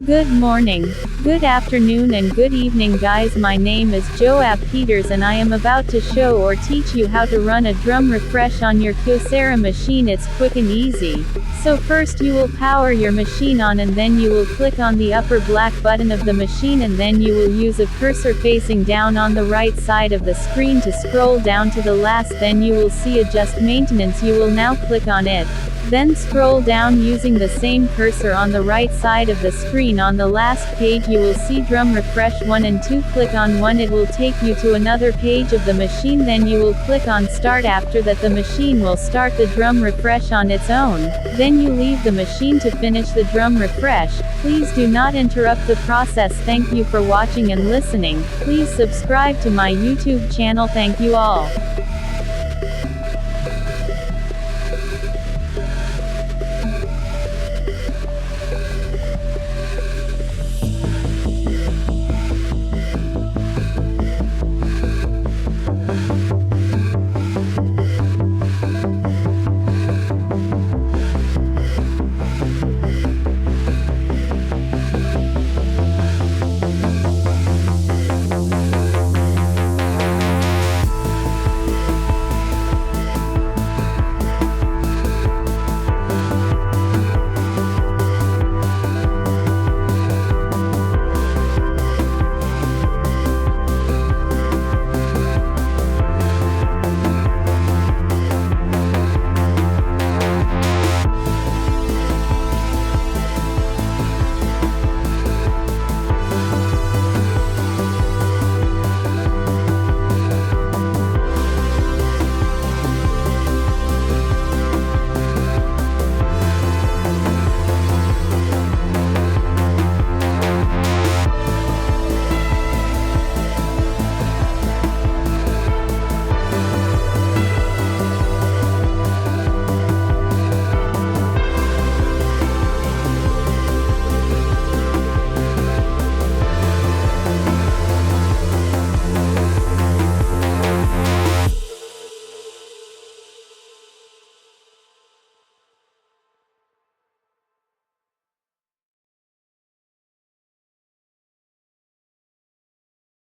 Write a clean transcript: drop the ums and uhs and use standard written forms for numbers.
Good morning, good afternoon and good evening guys, my name is Joab Peters and I am about to show or teach you how to run a drum refresh on your Kyocera machine. It's quick and easy. So first you will power your machine on and then you will click on the upper black button of the machine and then you will use a cursor facing down on the right side of the screen to scroll down to the last, then you will see adjust maintenance. You will now click on it. Then scroll down using the same cursor on the right side of the screen. On the last page you will see drum refresh 1 and 2. Click on 1, it will take you to another page of the machine, then you will click on start. After that the machine will start the drum refresh on its own. Then you leave the machine to finish the drum refresh. Please do not interrupt the process. Thank you for watching and listening. Please subscribe to my YouTube channel. Thank you all.